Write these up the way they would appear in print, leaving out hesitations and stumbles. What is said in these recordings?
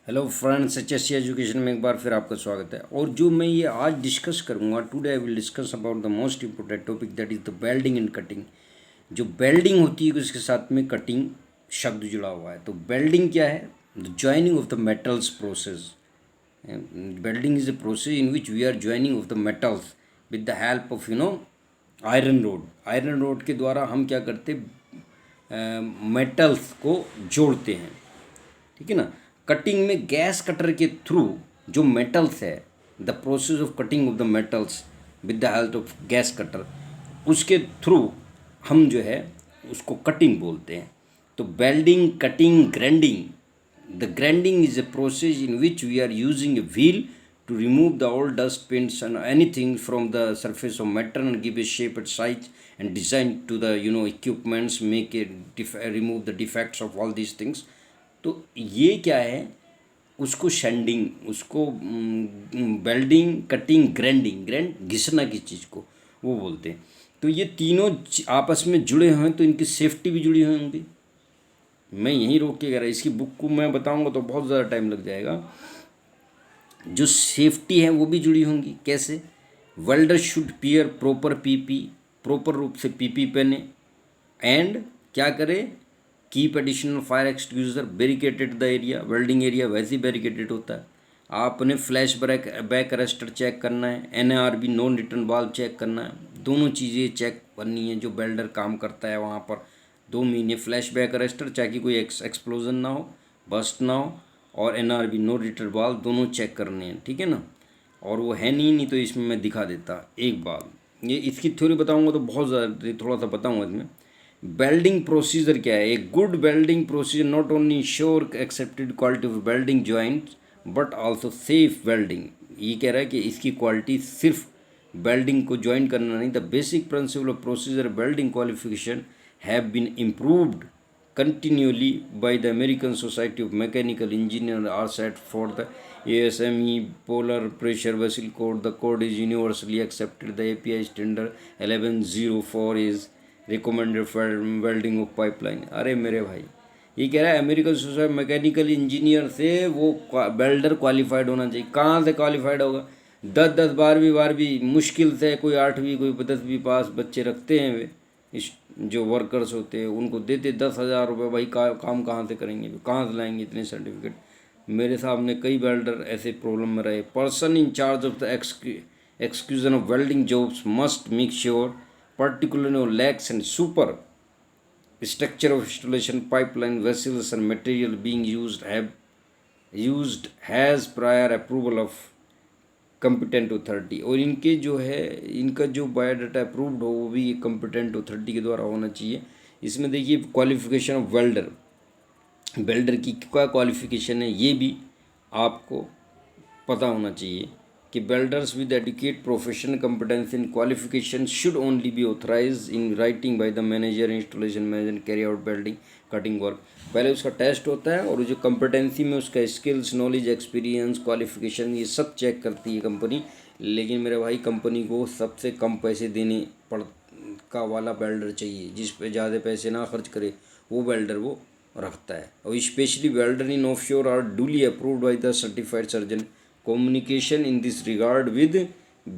Hello friends, HSC education में एक बार फिर आपका स्वागत है। और जो मैं ये आज डिस्कस करूँगा, today I will discuss about the most important topic, that is the welding and cutting. जो वेल्डिंग होती है उसके साथ में कटिंग शब्द जुड़ा हुआ है। तो वेल्डिंग क्या है? The joining of the metals process. Welding is a process in which we are joining of the metals with the help of iron rod. Iron rod के द्वारा हम क्या करते, मेटल्स को जोड़ते हैं, ठीक है ना। कटिंग में गैस कटर के थ्रू जो मेटल्स है, the process of cutting of the metals with the help of gas cutter, उसके थ्रू हम जो है उसको कटिंग बोलते हैं। तो welding, cutting, grinding. The grinding is a process in which we are using a wheel to remove the old dust, paints and anything from the surface of metal and give a shape and size and design to the equipments, make it remove the defects of all these things. तो ये क्या है, उसको शेंडिंग, उसको welding, cutting, grinding, grind घिसना की चीज़ को वो बोलते हैं। तो ये तीनों आपस में जुड़े हुए हैं, तो इनकी सेफ्टी भी जुड़ी हुई होंगी। मैं यहीं रोक के कह रहा, इसकी बुक को मैं बताऊंगा तो बहुत ज़्यादा टाइम लग जाएगा। जो सेफ्टी है वो भी जुड़ी होंगी। कैसे? Welder should wear proper PP, proper रूप से पीपी पहने, एंड क्या करे, keep additional fire extinguisher, barricaded the area. Welding area वैसे ही बैरिकेटेड होता है। आपने फ्लैश बैक अरेस्टर चेक करना है, NARB non return valve check करना है। दोनों चीज़ें चेक करनी है जो वेल्डर काम करता है वहाँ पर। 2 महीने फ्लैश बैक अरेस्टर, ताकि कोई एक्सप्लोजन ना हो, बस्ट ना हो, और NRB नॉन रिटर्न वाल्व दोनों चेक करने हैं, ठीक है ना। और वो है नहीं तो इसमें मैं दिखा देता एक बार। ये इसकी थ्योरी बताऊंगा तो बहुत ज़्यादा, थोड़ा सा बताऊंगा इसमें। वेल्डिंग प्रोसीजर क्या है? A good welding procedure not only ensure accepted quality of welding joint but also safe welding. ये कह रहा है कि इसकी क्वालिटी सिर्फ वेल्डिंग को ज्वाइन करना नहीं, the basic principle of procedure welding qualification have been improved continually by the American Society of Mechanical Engineers are set for the ASME Polar Pressure Vessel Code. The code is universally accepted. The API standard 1104 is recommended for welding of pipeline. अरे मेरे भाई, ये कह रहा है American society mechanical engineer से वो welder qualified होना चाहिए। कहाँ से क्वालिफाइड होगा? 10 12वीं मुश्किल से, कोई 8वीं कोई 10वीं पास बच्चे रखते हैं वे, इस जो वर्कर्स होते हैं उनको देते 10,000 रुपये। भाई काम कहाँ से करेंगे, कहाँ से लाएंगे इतने सर्टिफिकेट? मेरे सामने कई वेल्डर ऐसे प्रॉब्लम में रहे। Person in charge of the execution of welding jobs must make sure particularly on legs and super structure of installation pipeline vessels and material being used has prior approval of competent authority। और इनके जो है, इनका जो biodata approved हो वो भी competent authority के द्वारा होना चाहिए। इसमें देखिए क्वालिफिकेशन ऑफ वेल्डर, वेल्डर की क्या क्वालिफिकेशन है ये भी आपको पता होना चाहिए कि welders with adequate professional competence in qualification should only be authorise in writing by the manager, installation manager, carry out welding cutting work. पहले उसका टेस्ट होता है और जो कॉम्पिटेंसी में उसका स्किल्स, नॉलेज, एक्सपीरियंस, क्वालिफिकेशन ये सब चेक करती है कंपनी। लेकिन मेरे भाई कंपनी को सबसे कम पैसे देने पड़ का वाला वेल्डर चाहिए, जिस पे ज़्यादा पैसे ना खर्च करे वो वेल्डर वो रखता है। और specially welder in offshore are duly approved by the certified surgeon. Communication in this regard with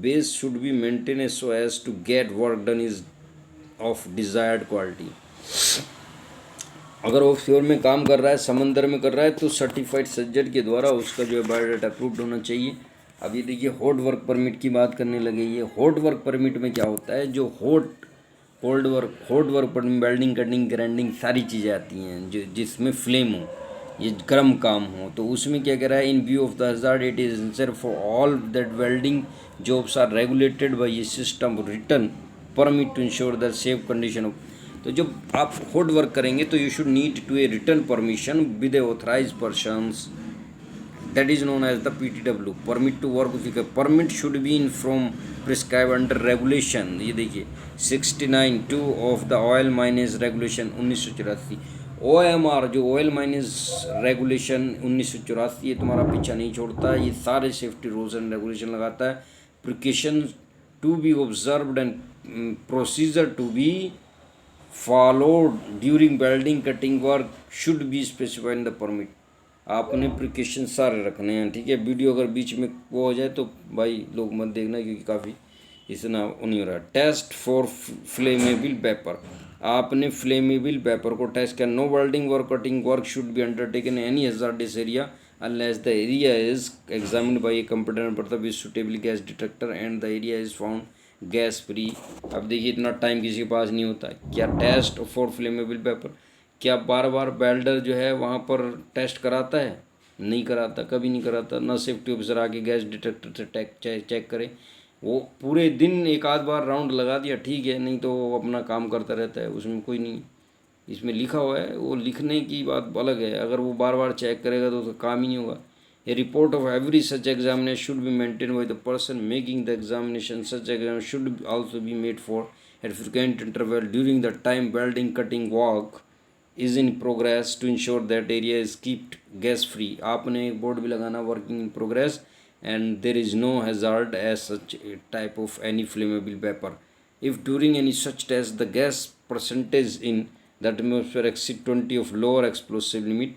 base should be maintained so as to get work done is of desired quality। अगर offshore में काम कर रहा है, समंदर में कर रहा है, तो सर्टिफाइड सर्जन के द्वारा उसका जो है बायोडाटा अप्रूव्ड होना चाहिए। अब ये देखिए हॉट वर्क परमिट की बात करने लगे। ये हॉट वर्क परमिट में क्या होता है? जो hot work permit, welding, cutting, grinding सारी चीज़ें आती हैं जो जिसमें फ्लेम हो, ये गर्म काम हो। तो उसमें क्या कह रहा है, in view of the hazard it is necessary for all that welding jobs are regulated by a system written permit to ensure the safe condition of. तो जब आप हॉट वर्क करेंगे तो you should need to a written permission with a authorise persons, that is known as the PTW, permit to work. Permit should be in from prescribe under regulation. ये देखिए 69(2) of the oil mines regulation 1984। OMR जो oil mines regulation 1984, ये तुम्हारा पीछा नहीं छोड़ता। ये सारे सेफ्टी रूल्स एंड रेगुलेशन लगाता है। Precaution to be observed and procedure to be followed during welding, cutting work should be specified in the permit. आपने प्रिकॉशन सारे रखने हैं, ठीक है। वीडियो अगर बीच में वो हो जाए तो भाई लोग मत देखना, क्योंकि काफ़ी इतना वो नहीं हो रहा। टेस्ट फॉर फ्लेमेबल वेपर, आपने फ्लेमेबल वेपर को टेस्ट किया। नो वेल्डिंग और cutting work should be undertaken any hazardous area unless the area is examined by a competent authority with suitable gas detector and the area is found gas free। अब देखिए इतना time किसी के पास नहीं होता। क्या test for flammable vapour, क्या बार बार welder जो है वहाँ पर टेस्ट कराता है? नहीं कराता, कभी नहीं कराता। ना सेफ्टी ऑफिसर आके गैस डिटेक्टर से चेक करे। वो पूरे दिन एक आध बार राउंड लगा दिया ठीक है, नहीं तो वो अपना काम करता रहता है, उसमें कोई नहीं। इसमें लिखा हुआ है, वो लिखने की बात अलग है, अगर वो बार बार चेक करेगा तो उसका काम ही नहीं होगा। A report of every such examination should be maintain by the person making the examination. Such examination should also be made for at frequent interval during the time welding cutting work is in progress to ensure that area is keeped gas free. आपने एक board भी लगाना, working in progress and there is no hazard as such type of any flammable vapour. If during any such test the gas percentage in the atmosphere exceed 20 of lower explosive limit,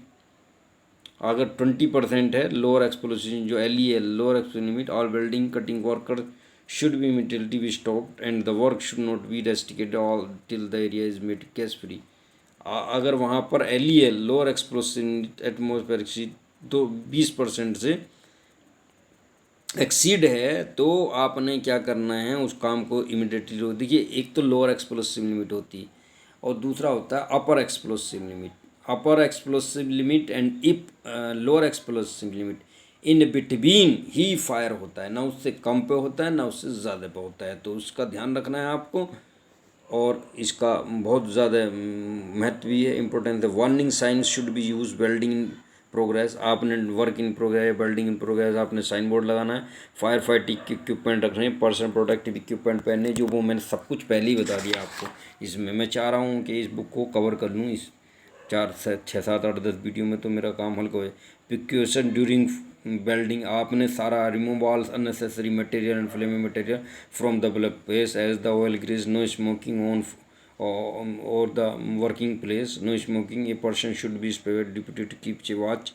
अगर 20% है lower explosive जो LEL lower explosive limit, all welding cutting worker should be immediately be stopped and the work should not be restricted all till the area is made gas free। अगर वहाँ पर LEL lower explosive atmosphere exceed तो 20% से exceed है तो आपने क्या करना है, उस काम को इमिडिएटली रोक। देखिए एक तो लोअर एक्सप्लोसिव लिमिट होती है और दूसरा होता है upper explosive limit. Upper explosive limit and if lower explosive limit in between ही फायर होता है, ना उससे कम पे होता है ना उससे ज़्यादा पे होता है, तो उसका ध्यान रखना है आपको। और इसका बहुत ज़्यादा महत्व भी है, इम्पोर्टेंस है। Warning signs should be use welding in progress, आपने work in progress welding in progress आपने साइन बोर्ड लगाना है। फायर फाइटिंग इक्विपमेंट रखने, पर्सनल प्रोटेक्टिव इक्विपमेंट पहनने, जो वो मैंने सब कुछ पहले ही बता दिया आपको। इसमें मैं चाह रहा हूँ कि इस बुक को कवर कर लूँ इस 4 से 6 7 8 10 वीडियो में, तो मेरा काम हल्का हो। प्रिकॉशन ड्यूरिंग वेल्डिंग, आपने सारा remove all unnecessary material and flaming material from the work place as the oil grease, no smoking on or the working place, no smoking। A person should be spared deputy to keep watch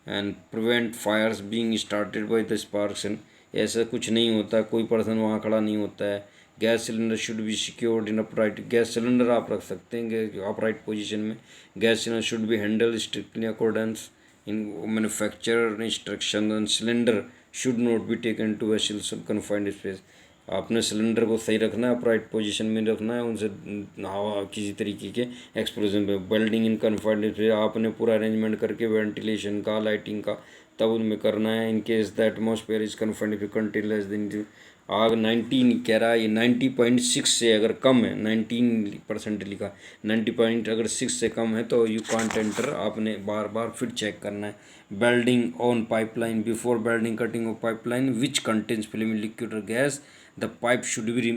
and prevent fires being started by the sparks। ऐसा कुछ नहीं होता, कोई person वहाँ खड़ा नहीं होता है। Gas cylinder should be secured in upright, gas cylinder आप रख सकते हैं अपराइट पोजीशन में। Gas cylinder should be handle strictly accordance in manufacturer instruction and cylinder should not be taken to vessels confined space. आपने cylinder को सही रखना है, अपराइट पोजीशन में रखना है, उनसे हवा किसी तरीके के एक्सप्लोजन पे। वेल्डिंग इन कन्फाइंड स्पेस आपने पूरा अरेंजमेंट करके वेंटिलेशन का लाइटिंग का तब उनमें करना है। In case the atmosphere is confined if contain less than आग 19 कह रहा है, ये 90.6 से अगर कम है, 19% लिखा, 90.6 से कम है तो यू कांट एंटर। आपने बार बार फिर चेक करना है। Welding on pipeline, before welding cutting of pipeline which contains flame liquid और gas the pipe should be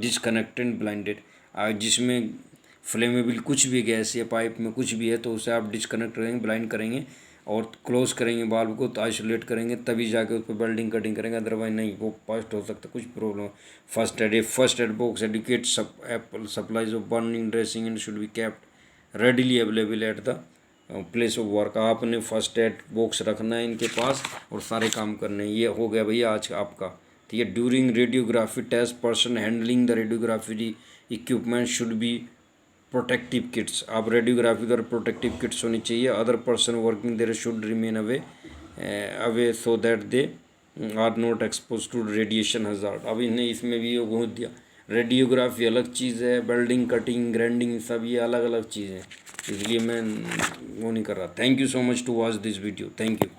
disconnected blinded. जिसमें फ्लेमेबल कुछ भी गैस या पाइप में कुछ भी है तो उसे आप डिसकनेक्ट करेंगे, ब्लाइंड करेंगे और क्लोज करेंगे वाल्व को, तो आइसोलेट करेंगे, तभी जाके उस पर वेल्डिंग कटिंग करेंगे, अदरवाइज नहीं, वो फर्स्ट हो सकता कुछ problem. First aid box adequate supplies of burning dressing and should be kept readily available at the place of work. आपने फर्स्ट एड बॉक्स रखना है इनके पास और सारे काम करने हैं। ये हो गया भैया आज का आपका, ठीक है। During radiography test person handling the radiography equipment should be protective kits, आप रेडियोग्राफी द्वारा प्रोटेक्टिव किट्स होनी चाहिए। Other person working there should remain away so that they are not expose to radiation hazard. अब इन्हें इसमें भी वो दिया, रेडियोग्राफी अलग चीज़ है, वेल्डिंग कटिंग ग्राइंडिंग सब ये अलग अलग चीज़ है, इसलिए मैं वो नहीं कर रहा। Thank you so much to watch this video, thank you.